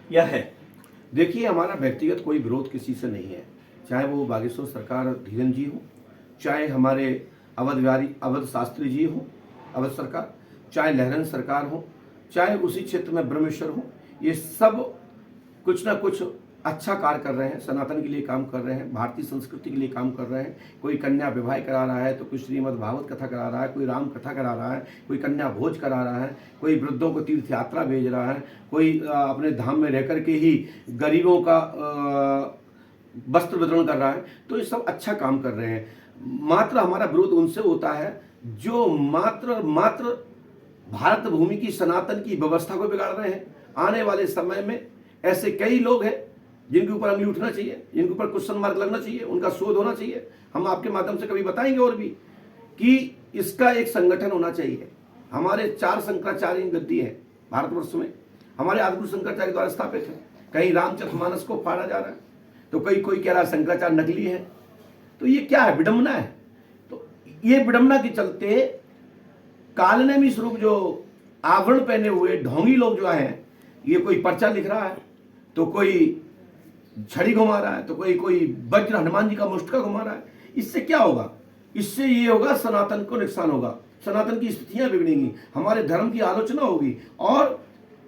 या है? देखिए, हमारा व्यक्तिगत कोई विरोध किसी से नहीं है, चाहे वो बागेश्वर सरकार धीरेन जी हो, चाहे हमारे अवध शास्त्री जी हो, अवध सरकार, चाहे लहरन सरकार हो, चाहे उसी क्षेत्र में ब्रह्मेश्वर हो। ये सब कुछ ना कुछ अच्छा कार्य कर रहे हैं, सनातन के लिए काम कर रहे हैं, भारतीय संस्कृति के लिए काम कर रहे हैं। कोई कन्या विवाह करा रहा है, तो कोई श्रीमद् भागवत कथा करा रहा है, कोई राम कथा करा रहा है, कोई कन्या भोज करा रहा है, कोई वृद्धों को तीर्थ यात्रा भेज रहा है, कोई अपने धाम में रह कर के ही गरीबों का वस्त्र वितरण कर रहा है। तो ये सब अच्छा काम कर रहे हैं। मात्र हमारा विरोध उनसे होता है जो मात्र भारत भूमि की सनातन की व्यवस्था को बिगाड़ रहे हैं। आने वाले समय में ऐसे कई लोग हैं जिनके ऊपर अंगुली उठना चाहिए, जिनके ऊपर क्वेश्चन मार्क लगना चाहिए, उनका शोध होना चाहिए। हम आपके माध्यम से कभी बताएंगे और भी कि इसका एक संगठन होना चाहिए। हमारे 4 शंकराचार्य गद्दी है भारतवर्ष में, हमारे आदिगुरु शंकराचार्य द्वारा स्थापित है। कहीं रामचरितमानस को फाड़ा जा रहा है, तो कोई कह रहा है शंकराचार्य नकली है। तो ये क्या है? विडंबना है। तो ये विडंबना के चलते कालनेमी स्वरूप जो आवरण पहने हुए ढोंगी लोग जो हैं, ये कोई पर्चा लिख रहा है, तो कोई छड़ी घुमा रहा है, तो कोई वज्र हनुमान जी का मुष्टका घुमा रहा है। इससे क्या होगा? इससे ये होगा, सनातन को नुकसान होगा, सनातन की स्थितियां बिगड़ेंगी, हमारे धर्म की आलोचना होगी। और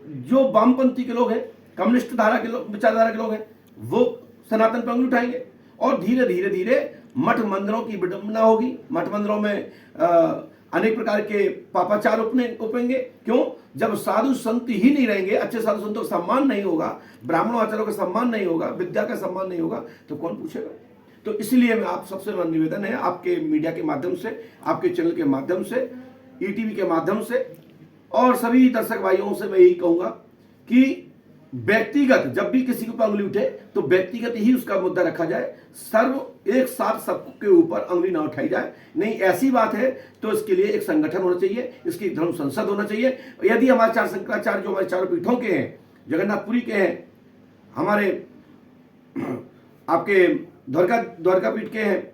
जो वामपंथी के लोग हैं, कम्युनिस्ट धारा के लोग, विचारधारा के लोग हैं, वो सनातन पर अंगुली उठाएंगे और धीरे धीरे मठ मंदिरों की विडंबना होगी। मठ मंदिरों में अनेक प्रकार के पापाचार उपेंगे। क्यों? जब साधु संत ही नहीं रहेंगे, अच्छे साधु संतों का सम्मान नहीं होगा, ब्राह्मणों आचार्यों का सम्मान नहीं होगा, विद्या का सम्मान नहीं होगा, तो कौन पूछेगा? तो इसलिए मैं आप सबसे निवेदन है, आपके मीडिया के माध्यम से, आपके चैनल के माध्यम से, ईटीवी के माध्यम से और सभी दर्शक भाइयों से मैं यही कहूंगा कि व्यक्तिगत जब भी किसी के ऊपर अंगुली उठे तो व्यक्तिगत ही उसका मुद्दा रखा जाए, एक साथ सबके ऊपर अंगुली ना उठाई जाए। नहीं, ऐसी बात है तो इसके लिए एक संगठन होना चाहिए, इसकी धर्म संसद होना चाहिए। यदि हमारे 4 शंकराचार्य जो हमारे चारों पीठों के हैं, जगन्नाथपुरी के हैं, हमारे आपके द्वारका पीठ के हैं,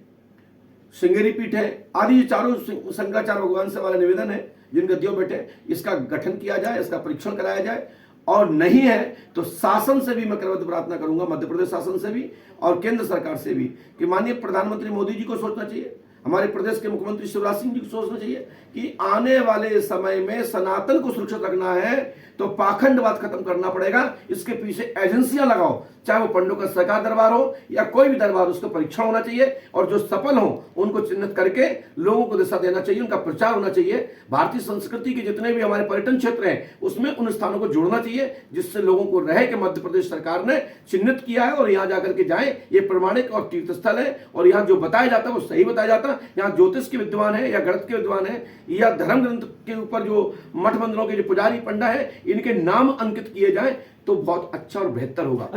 श्रृंगेरी पीठ है, आदि चारों शंकराचार्य भगवान से हमारा निवेदन है जिन गद्दियों बैठे, इसका गठन किया जाए, इसका परीक्षण कराया जाए। और नहीं है तो शासन से भी मैं करवत प्रार्थना करूंगा, मध्य प्रदेश शासन से भी और केंद्र सरकार से भी, कि माननीय प्रधानमंत्री मोदी जी को सोचना चाहिए, हमारे प्रदेश के मुख्यमंत्री शिवराज सिंह जी को सोचना चाहिए कि आने वाले समय में सनातन को सुरक्षित रखना है तो पाखंडवाद खत्म करना पड़ेगा। इसके पीछे एजेंसियां लगाओ, चाहे वो पंडों का सरकार दरबार हो या कोई भी दरबार, उसका परीक्षण होना चाहिए और जो सफल हो उनको चिन्हित करके लोगों को दिशा देना चाहिए, उनका प्रचार होना चाहिए। भारतीय संस्कृति के जितने भी हमारे पर्यटन क्षेत्र हैं उसमें उन स्थानों को जोड़ना चाहिए, जिससे लोगों को रहे कि मध्य प्रदेश सरकार ने चिन्हित किया है और यहाँ जाकर के जाए, ये प्रमाणिक और तीर्थ स्थल है और यहाँ जो बताया जाता है वो सही बताया जाता है। यहाँ ज्योतिष के विद्वान है या गणित के विद्वान है या धर्म ग्रंथ के ऊपर जो मठ मंदिरों के जो पुजारी पंडा है, इनके नाम अंकित किए जाए तो बहुत अच्छा और बेहतर होगा।